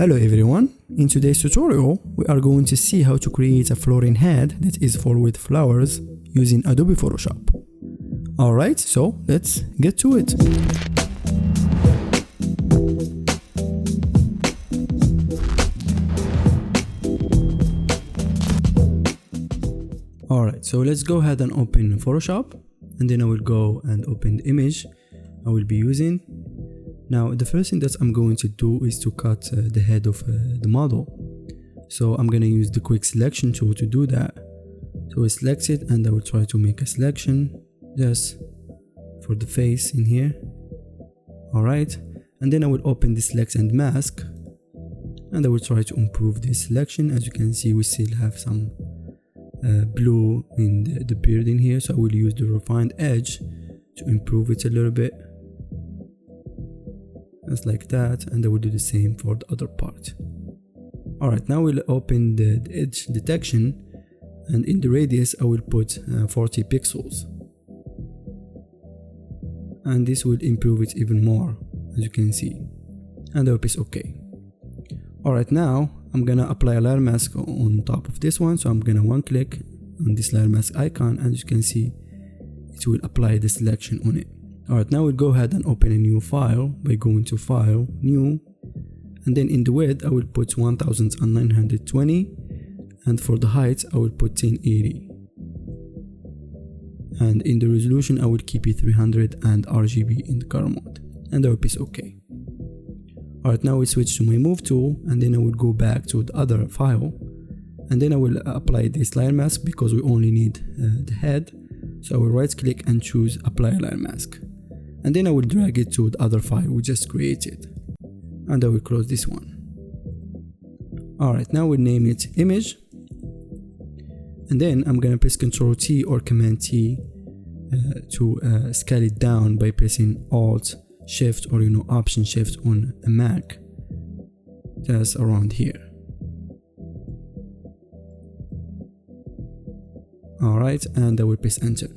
Hello everyone, in today's tutorial we are going to see how to create a floating head that is full with flowers using Adobe Photoshop. Alright, so let's get to it. Alright, so let's go ahead and open Photoshop, and then I will go and open the image I will be using. Now the first thing that I'm going to do is to cut the head of the model. So I'm going to use the quick selection tool to do that. So I select it and I will try to make a selection just for the face in here. Alright, and then I will open the select and mask, and I will try to improve this selection. As you can see, we still have some blue in the beard in here, so I will use the refined edge to improve it a little bit. Just like that, and I will do the same for the other part. Alright, now we'll open the edge detection, and in the radius I will put 40 pixels, and this will improve it even more, as you can see, and I will press OK. Alright, now I'm gonna apply a layer mask on top of this one, so I'm gonna one click on this layer mask icon, and as you can see it will apply the selection on it. Alright, now we'll go ahead and open a new file by going to File, New, and then in the width I will put 1920, and for the height I will put 1080, and in the resolution I will keep it 300 and RGB in the color mode, and I will press OK. Alright, now we switch to my move tool, and then I will go back to the other file, and then I will apply this layer mask because we only need the head. So I will right click and choose apply layer mask, and then I will drag it to the other file we just created, and I will close this one. Alright, now we'll name it image, and then I'm gonna press Ctrl T or Command T to scale it down by pressing Alt Shift or Option Shift on a Mac, just around here. Alright, and I will press enter.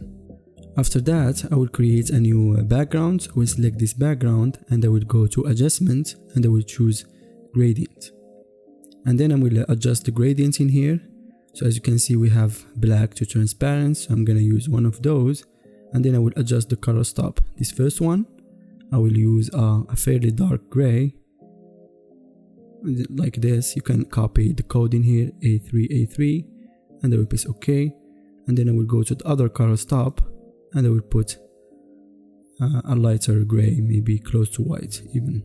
After that I will create a new background. I will select this background and I will go to adjustment and I will choose gradient, and then I will adjust the gradient in here. So as you can see we have black to transparent, so I'm gonna use one of those, and then I will adjust the color stop. This first one I will use a fairly dark gray like this. You can copy the code in here, A3, and I will press OK, and then I will go to the other color stop and I will put a lighter gray, maybe close to white even,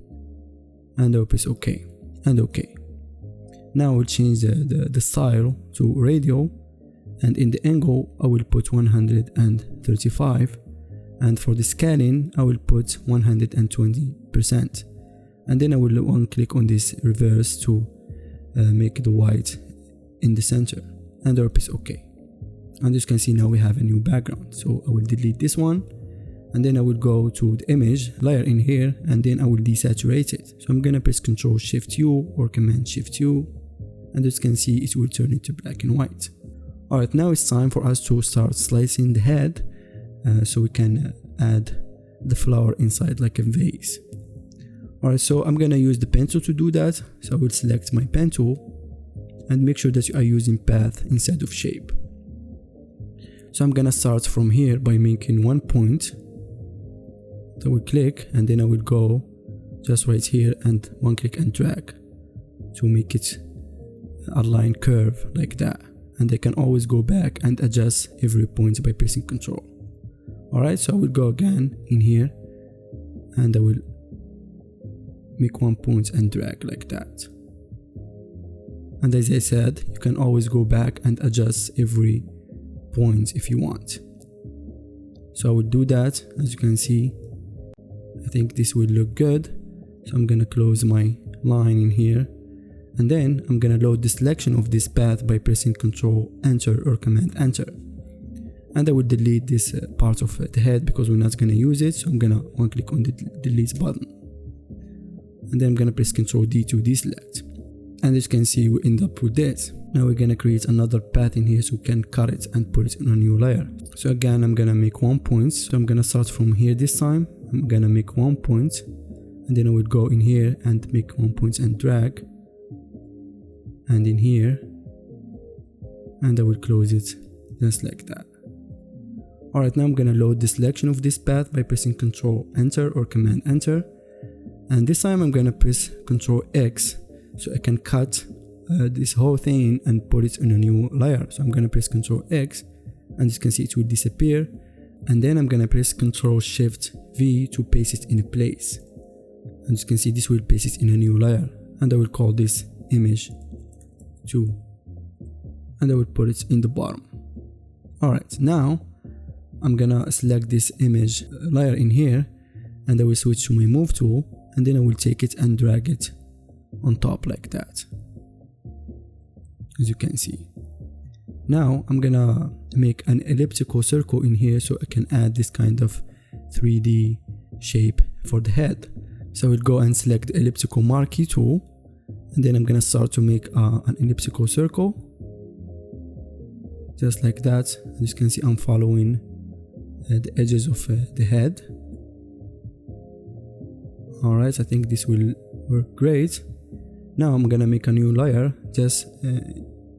and I will press OK and OK. Now I will change the style to radial, and in the angle I will put 135, and for the scaling I will put 120%, and then I will one click on this reverse to make the white in the center, and I will press OK. And as you can see now we have a new background. So I will delete this one, and then I will go to the image layer in here, and then I will desaturate it. So I'm gonna press Ctrl Shift U or Command Shift U, and as you can see it will turn into black and white. Alright, now it's time for us to start slicing the head so we can add the flower inside like a vase. Alright, so I'm gonna use the pen tool to do that. So I will select my pen tool and make sure that you are using path instead of shape. So I'm gonna start from here by making one point. So I will click, and then I will go just right here and one click and drag to make it a line curve like that, and I can always go back and adjust every point by pressing Ctrl. Alright, so I will go again in here and I will make one point and drag like that, and as I said you can always go back and adjust every point if you want. So I will do that. As you can see I think this will look good, so I'm gonna close my line in here, and then I'm gonna load the selection of this path by pressing Ctrl Enter or Command Enter, and I will delete this part of the head because we're not gonna use it. So I'm gonna one click on the delete button, and then I'm gonna press Ctrl D to deselect, and as you can see we end up with this. Now we're gonna create another path in here so we can cut it and put it in a new layer. So again I'm gonna make one point, so I'm gonna start from here this time. I'm gonna make one point, and then I would go in here and make one point and drag and in here, and I will close it just like that. Alright, now I'm gonna load the selection of this path by pressing Ctrl Enter or Command Enter, and this time I'm gonna press Ctrl X so I can cut this whole thing and put it in a new layer. So I'm gonna press Ctrl X, and as you can see it will disappear, and then I'm gonna press Ctrl Shift V to paste it in place, and as you can see this will paste it in a new layer, and I will call this image 2, and I will put it in the bottom. Alright, now I'm gonna select this image layer in here, and I will switch to my move tool, and then I will take it and drag it on top like that, as you can see. Now I'm gonna make an elliptical circle in here so I can add this kind of 3D shape for the head. So I will go and select the elliptical marquee tool, and then I'm gonna start to make an elliptical circle just like that. As you can see, I'm following the edges of the head. Alright, I think this will work great. Now I'm gonna make a new layer just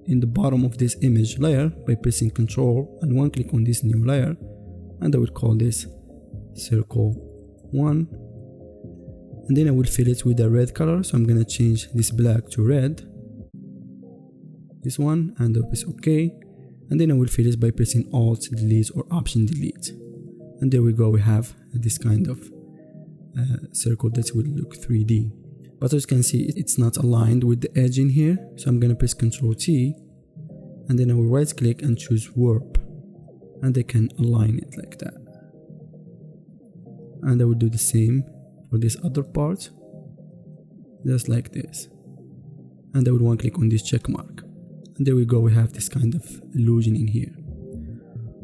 in the bottom of this image layer by pressing Ctrl and one click on this new layer, and I will call this circle 1, and then I will fill it with a red color. So I'm gonna change this black to red, this one, and I'll press OK, and then I will fill it by pressing Alt Delete or Option Delete, and there we go, we have this kind of circle that will look 3D. But as you can see, it's not aligned with the edge in here, so I'm gonna press Ctrl T, and then I will right click and choose Warp, and I can align it like that. And I will do the same for this other part, just like this, and I will one click on this check mark, and there we go, we have this kind of illusion in here.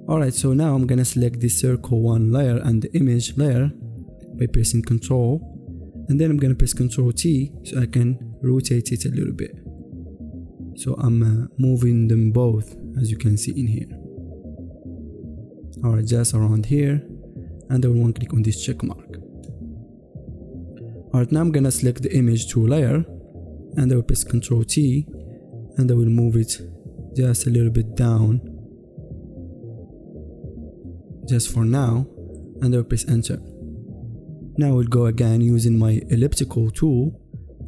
Alright, so now I'm gonna select this circle 1 layer and the image layer by pressing Ctrl, and then I'm gonna press Ctrl T so I can rotate it a little bit. So I'm moving them both, as you can see in here. Alright, just around here, and I will one click on this check mark. Alright, now I'm gonna select the image to layer, and I will press Ctrl T, and I will move it just a little bit down, just for now, and I will press Enter. Now I will go again using my elliptical tool.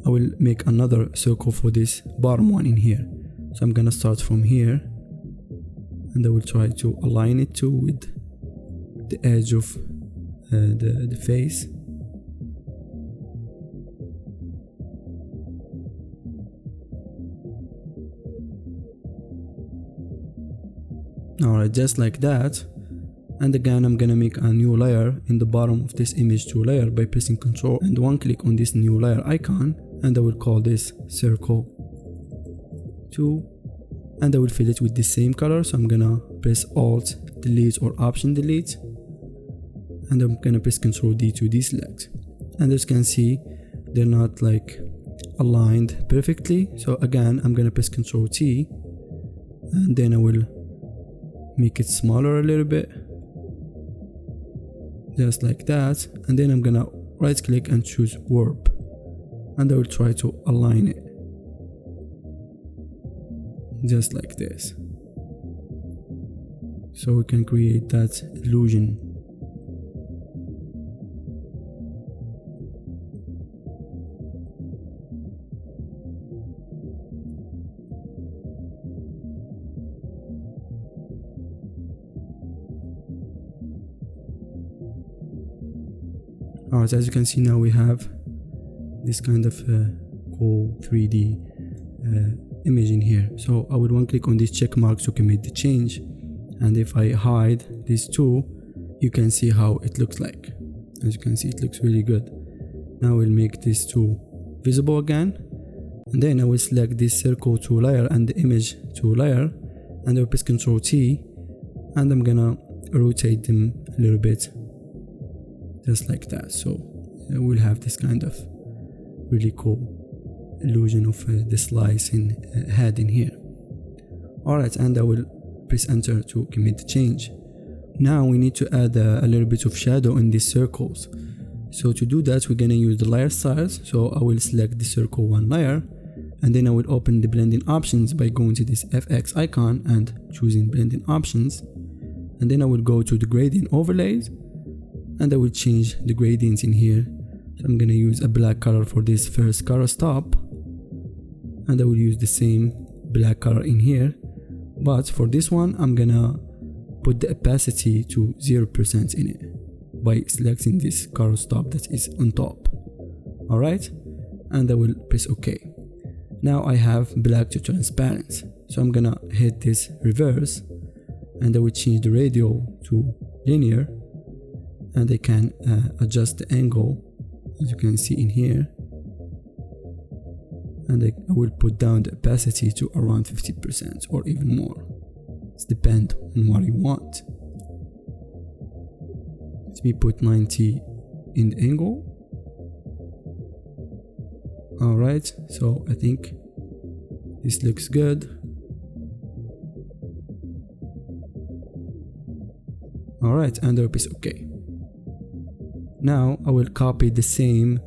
I will make another circle for this bottom one in here. So I'm gonna start from here, and I will try to align it too with the edge of the face. Alright, just like that. And again, I'm gonna make a new layer in the bottom of this image 2 layer by pressing Ctrl and one click on this new layer icon, and I will call this circle 2, and I will fill it with the same color. So I'm gonna press Alt Delete or Option Delete, and I'm gonna press Ctrl D to deselect, and as you can see, they're not like aligned perfectly. So again, I'm gonna press Ctrl T, and then I will make it smaller a little bit, just like that, and then I'm gonna right click and choose Warp, and I will try to align it just like this, so we can create that illusion. Alright, as you can see now we have this kind of cool 3D image in here. So I would one click on this check mark to commit the change, and if I hide these two, you can see how it looks like. As you can see, it looks really good. Now we'll make these two visible again, and then I will select this circle 2 layer and the image 2 layer, and I will press Ctrl T, and I'm gonna rotate them a little bit, just like that. So we'll have this kind of really cool illusion of the slicing head in here. Alright, and I will press enter to commit the change. Now we need to add a little bit of shadow in these circles. So to do that, we're gonna use the layer styles. So I will select the circle 1 layer, and then I will open the blending options by going to this FX icon and choosing blending options, and then I will go to the gradient overlays and I will change the gradients in here. So I'm gonna use a black color for this first color stop, and I will use the same black color in here, but for this one I'm gonna put the opacity to 0% in it by selecting this color stop that is on top. Alright, and I will press OK. Now I have black to transparent, so I'm gonna hit this reverse and I will change the radial to linear, and I can adjust the angle as you can see in here, and I will put down the opacity to around 50% or even more. It depends on what you want. Let me put 90 in the angle. Alright, so I think this looks good. Alright, and I will press OK. Now I will copy the same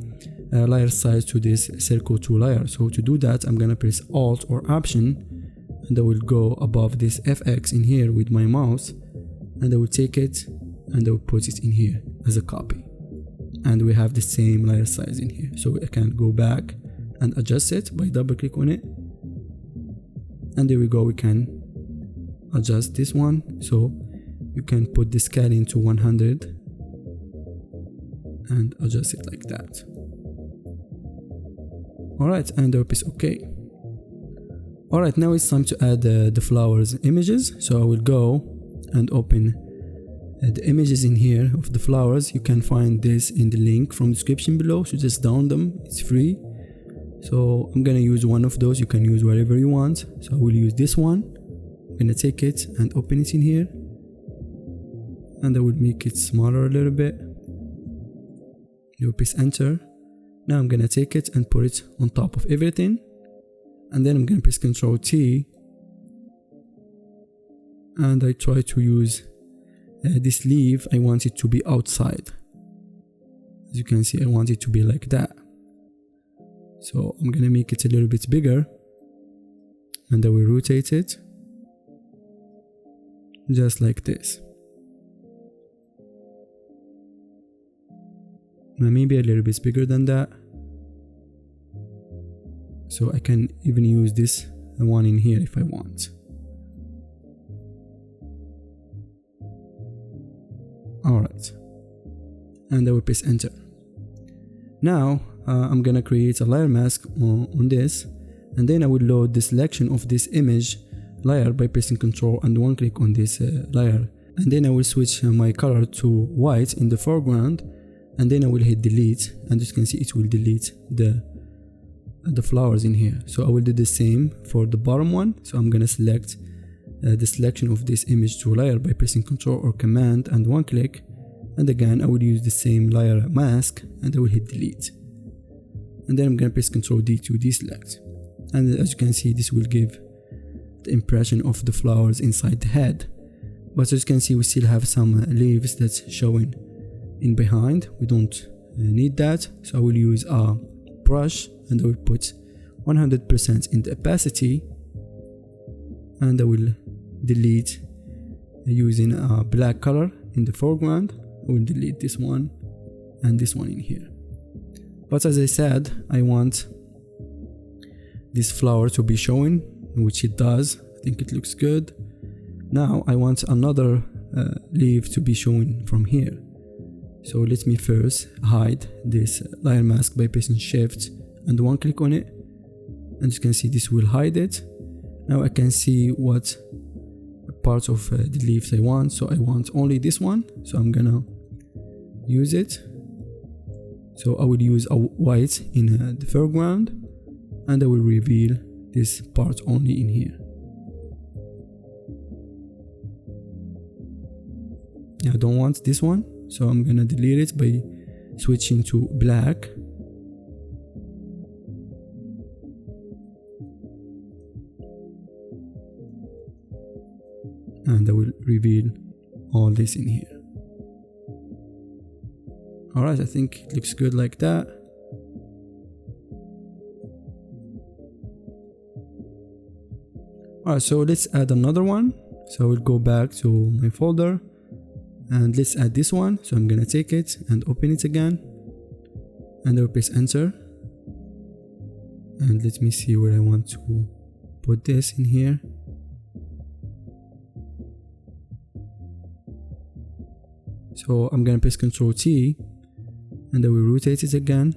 layer size to this circle 2 layer. So to do that, I'm gonna press Alt or Option, and I will go above this FX in here with my mouse, and I will take it and I will put it in here as a copy. And we have the same layer size in here. So I can go back and adjust it by double click on it. And there we go, we can adjust this one. So you can put the scaling to 100 and adjust it like that. Alright, and I'll press OK. Alright, now it's time to add the flowers images. So I will go and open the images in here of the flowers. You can find this in the link from the description below, so just download them, it's free. So I'm gonna use one of those. You can use whatever you want, so I will use this one. I'm gonna take it and open it in here, and I will make it smaller a little bit. You press enter. Now I'm gonna take it and put it on top of everything, and then I'm gonna press Ctrl T, and I try to use this leaf. I want it to be outside. As you can see, I want it to be like that. So I'm gonna make it a little bit bigger, and I will rotate it just like this. Maybe a little bit bigger than that. So I can even use this one in here if I want. Alright, and I will press enter. Now I'm gonna create a layer mask on this, and then I will load the selection of this image layer by pressing Ctrl and one click on this layer, and then I will switch my color to white in the foreground, and then I will hit delete, and as you can see it will delete the flowers in here. So I will do the same for the bottom one. So I'm gonna select the selection of this image to layer by pressing Ctrl or Command and one click, and again I will use the same layer mask and I will hit delete, and then I'm gonna press Ctrl D to deselect, and as you can see this will give the impression of the flowers inside the head. But as you can see we still have some leaves that's showing in behind. We don't need that, so I will use a brush and I will put 100% in the opacity, and I will delete using a black color in the foreground. I will delete this one and this one in here. But as I said, I want this flower to be showing, which it does. I think it looks good. Now I want another leaf to be showing from here. So let me first hide this layer mask by pressing Shift and one click on it, and as you can see this will hide it. Now I can see what parts of the leaves I want. So I want only this one, so I'm gonna use it. So I will use a white in the foreground, and I will reveal this part only in here. I don't want this one, so I'm gonna delete it by switching to black. And I will reveal all this in here. Alright, I think it looks good like that. Alright, so let's add another one. So I will go back to my folder and let's add this one. So I'm gonna take it and open it again, and I will press enter. And let me see where I want to put this in here. So I'm gonna press Ctrl T and I will rotate it again.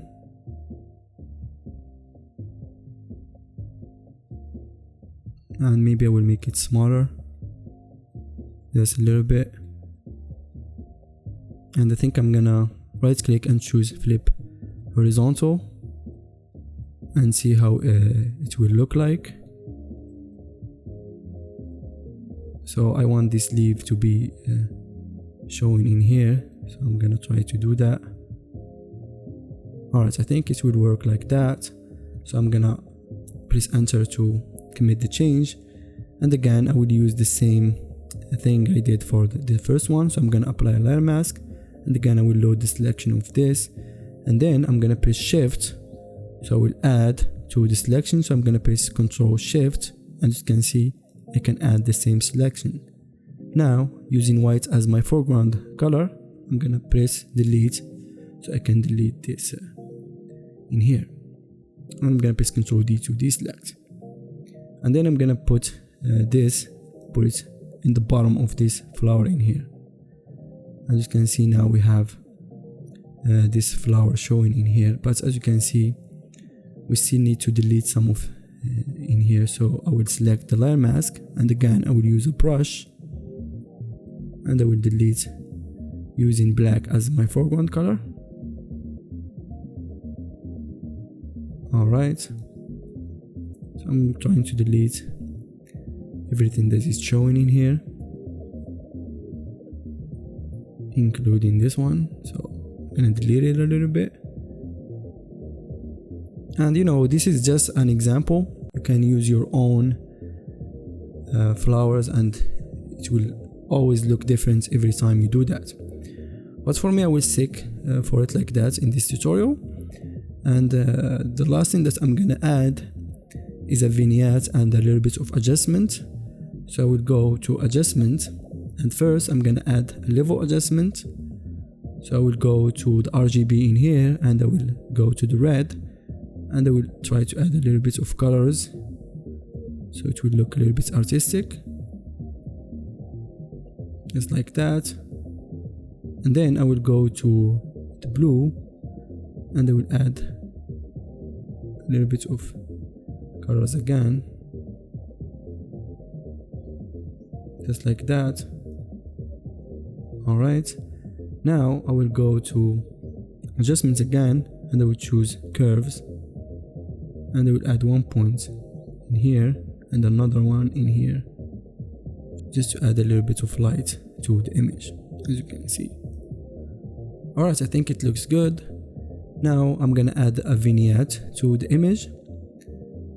And maybe I will make it smaller, just a little bit. And I think I'm gonna right click and choose flip horizontal and see how it will look like. So I want this leaf to be showing in here, so I'm gonna try to do that. Alright, I think it would work like that. So I'm gonna press enter to commit the change, and again I would use the same thing I did for the first one. So I'm gonna apply a layer mask, and again I will load the selection of this, and then I'm gonna press shift, so I will add to the selection. So I'm gonna press Ctrl Shift, and as you can see I can add the same selection. Now using white as my foreground color, I'm gonna press delete, so I can delete this in here. And I'm gonna press Ctrl D to deselect, and then I'm gonna put put it in the bottom of this flower in here. As you can see now we have this flower showing in here, but as you can see we still need to delete some of in here. So I will select the layer mask, and again I will use a brush, and I will delete using black as my foreground color. Alright, so I'm trying to delete everything that is showing in here, including this one. So I'm gonna delete it a little bit. And you know, this is just an example. You can use your own flowers and it will always look different every time you do that. But for me, I will stick for it like that in this tutorial. And the last thing that I'm gonna add is a vignette and a little bit of adjustment. So I will go to adjustment, and first I'm gonna add a level adjustment. So I will go to the RGB in here, and I will go to the red, and I will try to add a little bit of colors so it will look a little bit artistic, just like that. And then I will go to the blue, and I will add a little bit of colors again, just like that. Alright, now I will go to adjustments again, and I will choose curves, and I will add 1 point in here and another one in here, just to add a little bit of light to the image, as you can see. Alright, I think it looks good. Now I'm gonna add a vignette to the image.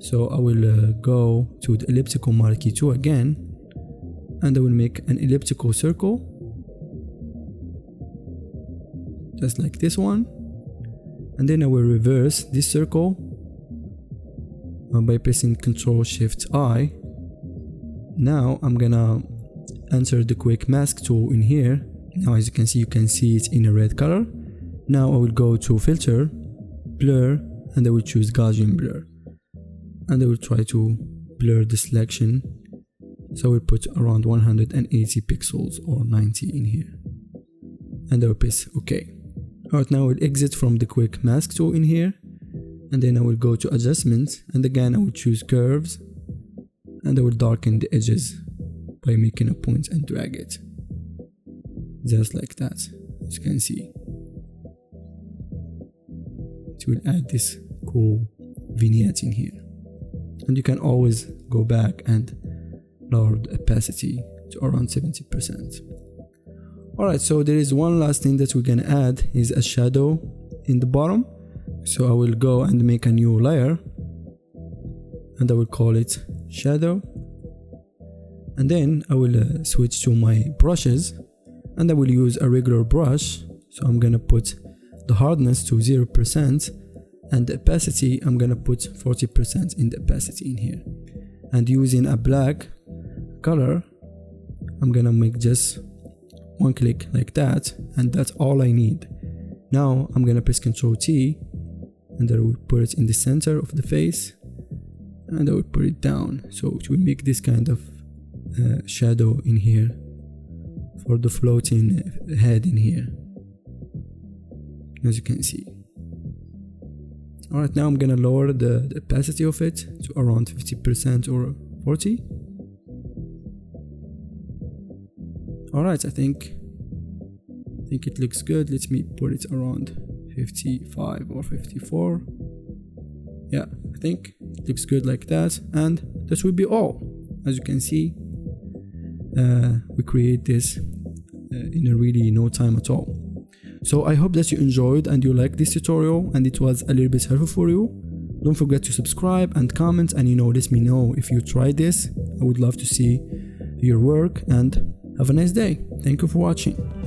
So I will go to the elliptical marquee tool again, and I will make an elliptical circle, just like this one. And then I will reverse this circle by pressing Ctrl Shift I. Now I'm gonna enter the quick mask tool in here. Now as you can see it in a red color. Now I will go to filter, blur, and I will choose Gaussian blur, and I will try to blur the selection. So I will put around 180 pixels or 90 in here, and I will press OK. Alright, now I will exit from the quick mask tool in here, and then I will go to adjustments, and again I will choose curves, and I will darken the edges by making a point and drag it, just like that. As you can see, it will add this cool vignette in here, and you can always go back and lower the opacity to around 70%. Alright, so there is one last thing that we're gonna add is a shadow in the bottom. So I will go and make a new layer, and I will call it shadow, and then I will switch to my brushes, and I will use a regular brush. So I'm gonna put the hardness to 0%, and the opacity I'm gonna put 40% in the opacity in here. and using a black color, I'm gonna make just one click like that, and that's all I need. Now I'm gonna press Ctrl T, and I will put it in the center of the face, and I will put it down, so it will make this kind of shadow in here for the floating head in here, as you can see. Alright, now I'm gonna lower the opacity of it to around 50% or 40. Alright, I think it looks good. Let me put it around 55 or 54. Yeah, I think it looks good like that, and that will be all. As you can see, we create this in a really no time at all. So I hope that you enjoyed and you liked this tutorial and it was a little bit helpful for you. Don't forget to subscribe and comment, and let me know if you tried this. I would love to see your work, and have a nice day. Thank you for watching.